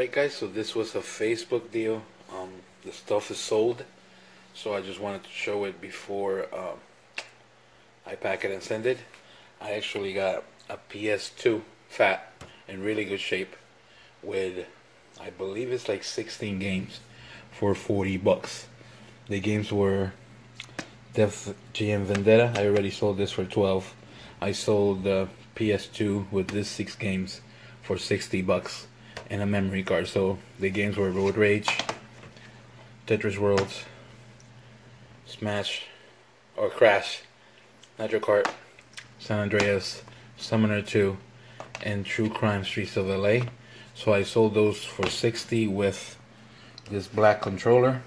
Alright guys, so this was a Facebook deal. The stuff is sold, so I just wanted to show it before I pack it and send it. I actually got a PS2 fat in really good shape with, I believe it's like 16 games for 40 bucks. The games were Def Jam Vendetta. I already sold this for 12. I sold the PS2 with this 6 games for 60 bucks and a memory card. So the games were Road Rage, Tetris Worlds, Smash or Crash, Nitro Kart, San Andreas, Summoner 2, and True Crime Streets of LA. So I sold those for 60 with this black controller.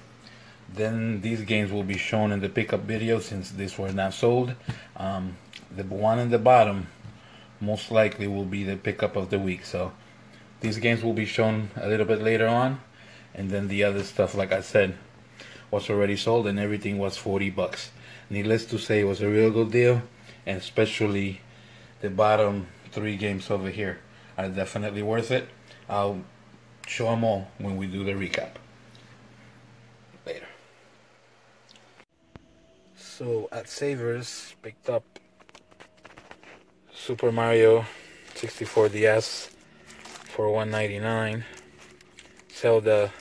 Then these games will be shown in the pickup video since these were not sold. The one in the bottom most likely will be the pickup of the week. So these games will be shown a little bit later on, and then the other stuff, like I said, was already sold, and everything was 40 bucks. Needless to say, it was a real good deal, and especially the bottom 3 games over here are definitely worth it. I'll show them all when we do the recap later. So at Savers, picked up Super Mario 64 DS for $1.99. Zelda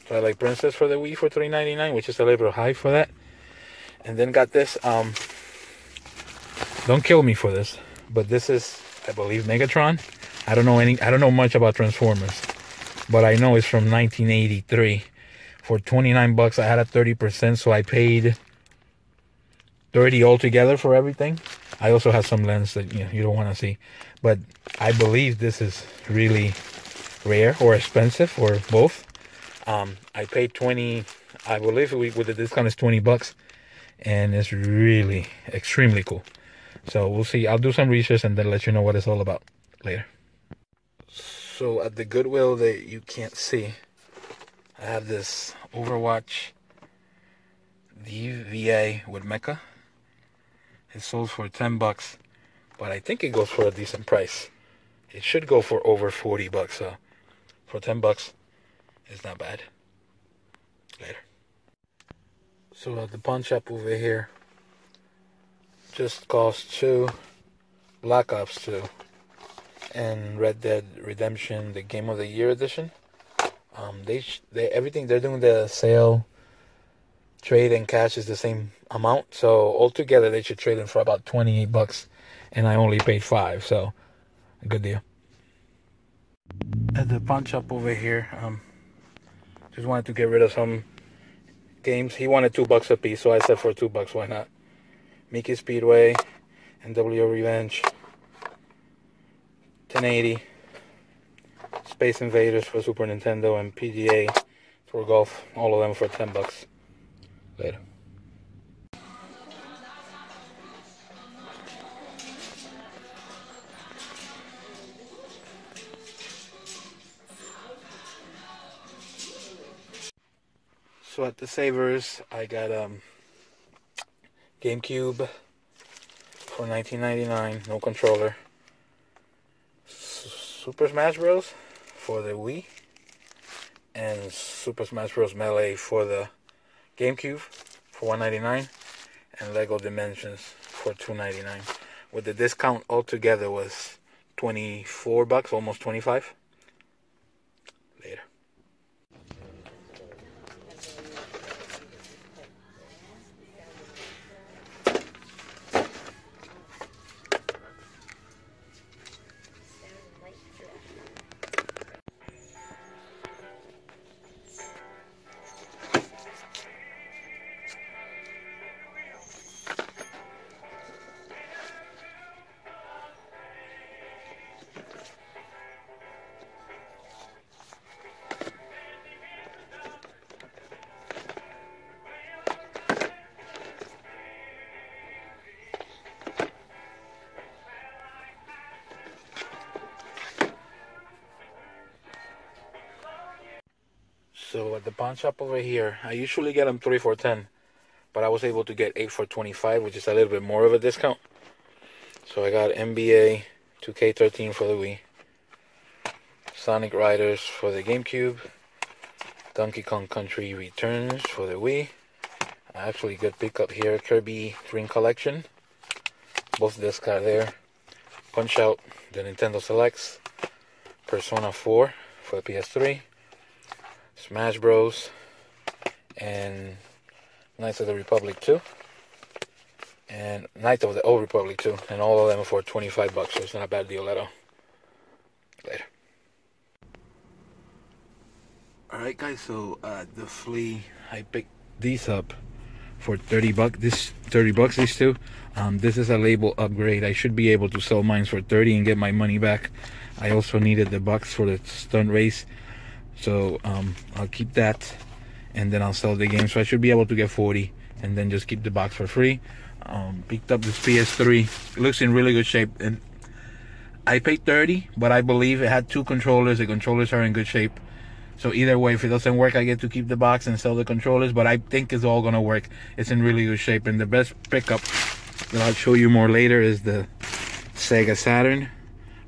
Twilight Princess for the Wii for $3.99, which is a little high for that. And then got this. Don't kill me for this, but this is, I believe, Megatron. I don't know much about Transformers, but I know it's from 1983. For 29 bucks, I had a 30%, so I paid 30 altogether for everything. I also have some lens that you don't want to see, but I believe this is really rare or expensive or both. I paid 20. I believe with the discount is 20 bucks, and it's really extremely cool. So we'll see. I'll do some research and then let you know what it's all about later. So at the Goodwill that you can't see, I have this Overwatch DVA with Mecha. It sold for 10 bucks, but I think it goes for a decent price. It should go for over 40 bucks, so for 10 bucks, it's not bad. Later. So at the pawn shop over here, just cost 2 Black Ops 2 and Red Dead Redemption, the Game of the Year edition. They everything they're doing, the sale, trade and cash is the same amount, so altogether they should trade in for about 28 bucks, and I only paid 5, so a good deal. At the pawn shop over here, just wanted to get rid of some games. He wanted $2 a piece, so I said for 2 bucks, why not? Mickey Speedway, NWO Revenge, 1080, Space Invaders for Super Nintendo, and PGA for golf, all of them for 10 bucks. Later. So at the Savers, I got GameCube for $19.99, no controller. Super Smash Bros. For the Wii, and Super Smash Bros. Melee for the GameCube for $1.99, and Lego Dimensions for $2.99. With the discount altogether was 24 bucks, almost 25. Later. So at the pawn shop over here, I usually get them 3 for 10, but I was able to get 8 for 25, which is a little bit more of a discount. So I got NBA 2K13 for the Wii, Sonic Riders for the GameCube. Donkey Kong Country Returns for the Wii. Actually, good pickup here. Kirby Dream Collection. Both discs are there. Punch Out, the Nintendo Selects. Persona 4 for the PS3. Smash Bros. And Knights of the Republic 2. And Knights of the Old Republic 2. And all of them for 25 bucks. So it's not a bad deal at all. Later. Alright guys, so the Flea, I picked these up for 30 bucks. This 30 bucks, these two. This is a label upgrade. I should be able to sell mine for 30 and get my money back. I also needed the bucks for the stunt race, so I'll keep that and then I'll sell the game. So I should be able to get 40 and then just keep the box for free. Picked up this PS3. It looks in really good shape, and I paid 30, but I believe it had 2 controllers. The controllers are in good shape. So either way, if it doesn't work, I get to keep the box and sell the controllers, but I think it's all gonna work. It's in really good shape, and the best pickup that I'll show you more later is the Sega Saturn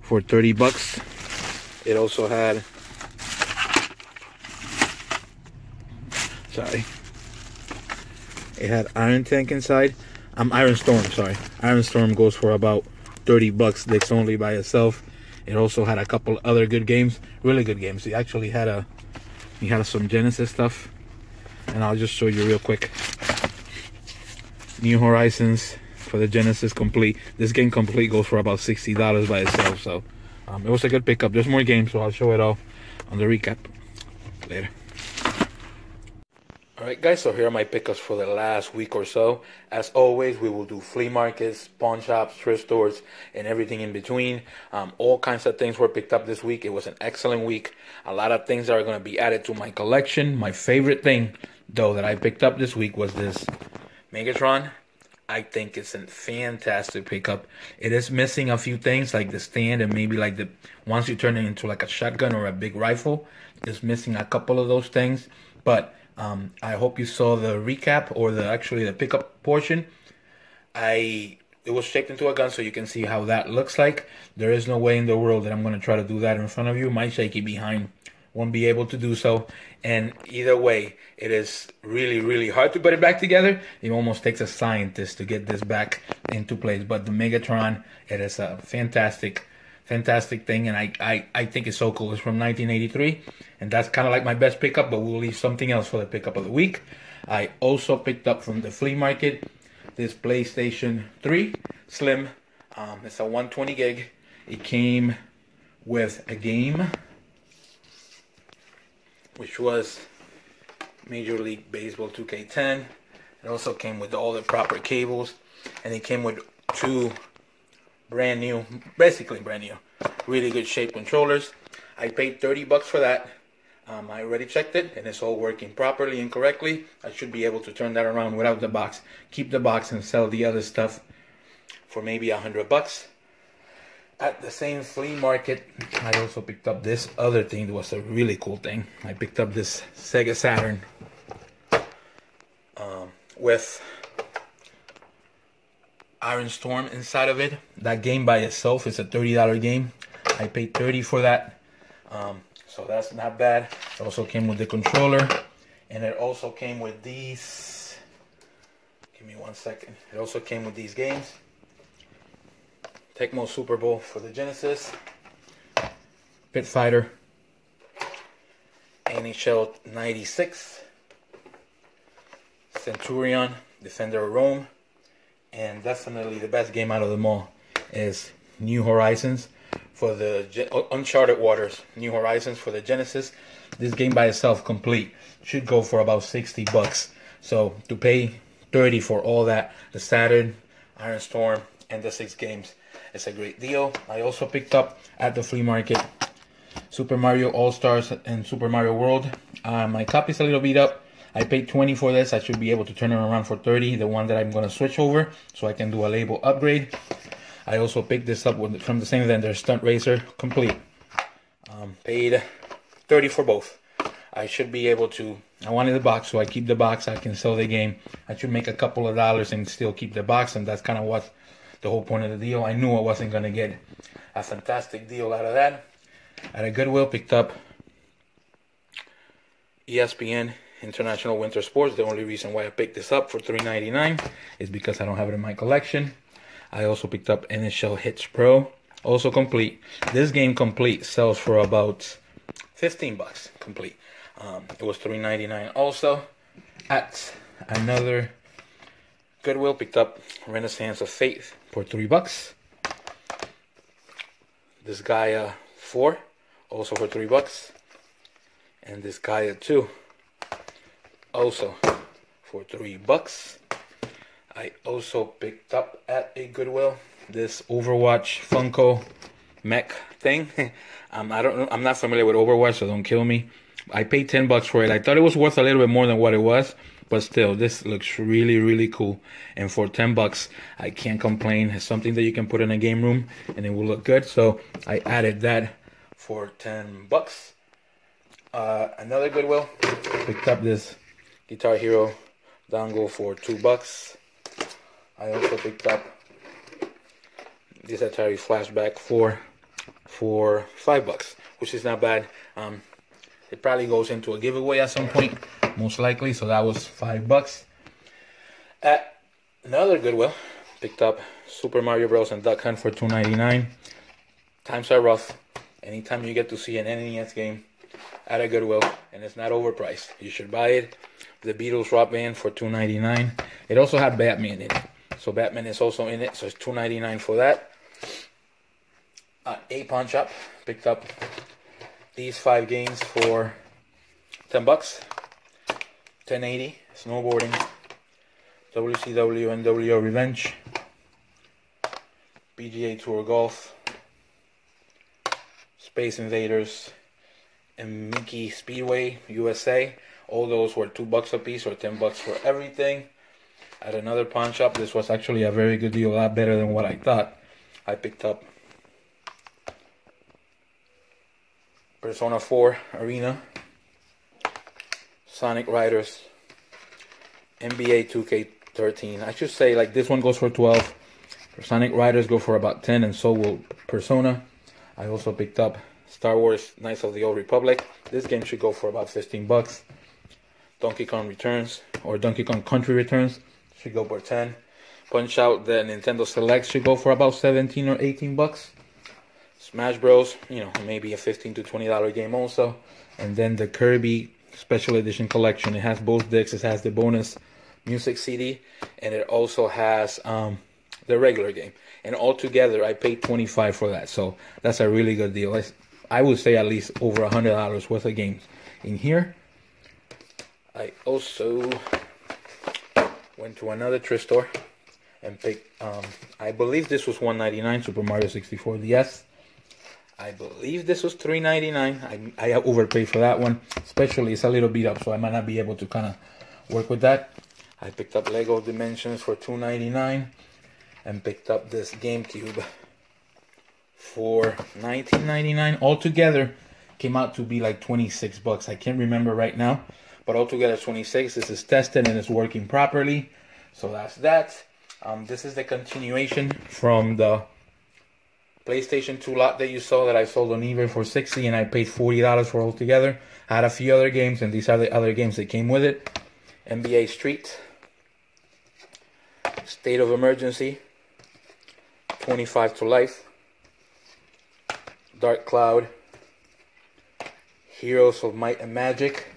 for 30 bucks. It also had, it had Iron Tank inside. Iron Storm, sorry. Iron Storm goes for about 30 bucks. Disc only by itself. It also had a couple other good games, really good games. It actually had some Genesis stuff, and I'll just show you real quick. New Horizons for the Genesis complete. This game complete goes for about $60 by itself, so it was a good pickup. There's more games, so I'll show it all on the recap later. Alright guys, so here are my pickups for the last week or so. As always, we will do flea markets, pawn shops, thrift stores, and everything in between. All kinds of things were picked up this week. It was an excellent week. A lot of things are going to be added to my collection. My favorite thing, though, that I picked up this week was this Megatron. I think it's a fantastic pickup. It is missing a few things, like the stand and maybe like the once you turn it into like a shotgun or a big rifle. It's missing a couple of those things, but I hope you saw the recap or the pickup portion. It was shaped into a gun, so you can see how that looks like. There is no way in the world that I'm going to try to do that in front of you. My shaky behind won't be able to do so. And either way, it is really, really hard to put it back together. It almost takes a scientist to get this back into place. But the Megatron, it is a fantastic thing, and I think it's so cool. It's from 1983, and that's kind of like my best pickup, but we'll leave something else for the pickup of the week. I also picked up from the flea market this PlayStation 3 Slim. It's a 120 gig. It came with a game, which was Major League Baseball 2K10. It also came with all the proper cables, and it came with 2 brand new, basically brand new, really good shape controllers. I paid 30 bucks for that. I already checked it, and it's all working properly and correctly. I should be able to turn that around without the box, keep the box, and sell the other stuff for maybe 100 bucks. At the same flea market, I also picked up this other thing that was a really cool thing. I picked up this Sega Saturn with Iron Storm inside of it. That game by itself is a $30 game. I paid 30 for that, so that's not bad. It also came with the controller, and it also came with these. Give me 1 second. It also came with these games: Tecmo Super Bowl for the Genesis, Pit Fighter, NHL 96, Centurion, Defender of Rome. And definitely the best game out of them all is New Horizons for the Uncharted Waters. New Horizons for the Genesis. This game by itself, complete, should go for about 60 bucks. So to pay 30 for all that, the Saturn, Iron Storm, and the 6 games, it's a great deal. I also picked up at the flea market Super Mario All-Stars and Super Mario World. My copy's a little beat up. I paid 20 for this. I should be able to turn it around for 30, the one that I'm going to switch over, so I can do a label upgrade. I also picked this up from the same vendor, Stunt Racer, complete. Paid 30 for both. I should be able to, I wanted the box, so I keep the box. I can sell the game. I should make a couple of dollars and still keep the box, and that's kind of what the whole point of the deal. I knew I wasn't going to get a fantastic deal out of that. At a Goodwill, picked up ESPN International Winter Sports. The only reason why I picked this up for $3.99 is because I don't have it in my collection. I also picked up NHL Hits Pro, also complete. This game complete sells for about 15 bucks complete. It was $3.99 also. At another Goodwill, picked up Renaissance of Faith for $3. This Gaia 4, also for $3. And this Gaia 2, also for $3. I also picked up at a Goodwill this Overwatch Funko mech thing. I'm not familiar with Overwatch, so don't kill me. I paid 10 bucks for it. I thought it was worth a little bit more than what it was, but still, this looks really, really cool. And for 10 bucks, I can't complain. It's something that you can put in a game room and it will look good. So I added that for 10 bucks. Another Goodwill, picked up this Guitar Hero dongle for $2. I also picked up this Atari Flashback for $5, which is not bad. It probably goes into a giveaway at some point, most likely. So that was $5. At another Goodwill, picked up Super Mario Bros. And Duck Hunt for $2.99. Times are rough. Anytime you get to see an NES game at a Goodwill and it's not overpriced, you should buy it. The Beatles Rock Band for $2.99. It also had Batman in it, so Batman is also in it. So it's $2.99 for that. A pawn shop, picked up these 5 games for 10 bucks. 1080 snowboarding, WCW NWO Revenge, PGA Tour Golf, Space Invaders, and Mickey Speedway USA. All those were $2 a piece, or 10 bucks for everything. At another pawn shop, this was actually a very good deal, a lot better than what I thought. I picked up Persona 4 Arena, Sonic Riders, NBA 2K13. I should say, like, this one goes for 12. Sonic Riders go for about 10, and so will Persona. I also picked up Star Wars Knights of the Old Republic. This game should go for about 15 bucks. Donkey Kong Returns, or Donkey Kong Country Returns, should go for 10. Punch Out, the Nintendo Select, should go for about 17 or 18 bucks. Smash Bros, you know, maybe a $15 to $20 game also. And then the Kirby Special Edition Collection. It has both discs. It has the bonus music CD, and it also has the regular game. And altogether, I paid $25 for that. So that's a really good deal. I would say at least over $100 worth of games in here. I also went to another thrift store and picked, I believe this was $1.99, Super Mario 64 DS. I believe this was $3.99. I overpaid for that one, especially it's a little beat up, so I might not be able to kind of work with that. I picked up Lego Dimensions for $2.99 and picked up this GameCube for $19.99. Altogether, came out to be like 26 bucks. I can't remember right now, but altogether 26. This is tested and it's working properly, so that's that. This is the continuation from the PlayStation 2 lot that you saw that I sold on eBay for $60 and I paid $40 for altogether. I had a few other games, and these are the other games that came with it. NBA Street, State of Emergency, 25 to Life, Dark Cloud, Heroes of Might and Magic.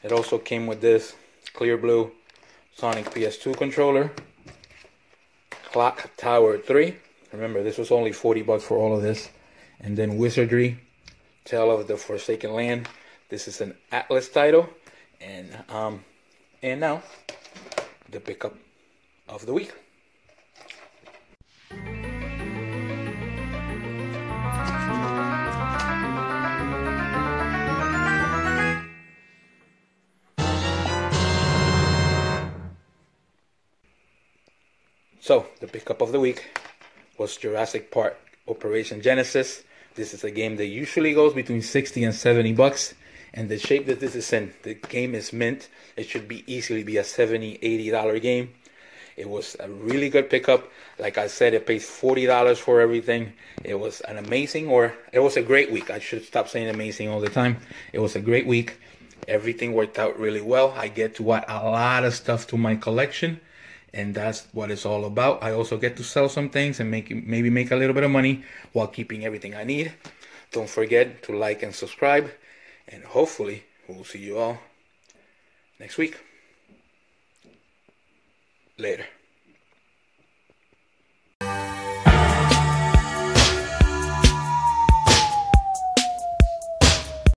It also came with this Clear Blue Sonic PS2 controller, Clock Tower 3. Remember, this was only 40 bucks for all of this. And then Wizardry, Tale of the Forsaken Land. This is an Atlas title. And now, the pickup of the week. So, the pickup of the week was Jurassic Park Operation Genesis. This is a game that usually goes between 60 and 70 bucks. And the shape that this is in, the game is mint. It should be easily be a $70, $80 game. It was a really good pickup. Like I said, it pays $40 for everything. It was an amazing, or it was a great week. I should stop saying amazing all the time. It was a great week. Everything worked out really well. I get to add a lot of stuff to my collection, and that's what it's all about. I also get to sell some things and maybe make a little bit of money while keeping everything I need. Don't forget to like and subscribe, and hopefully we'll see you all next week. Later.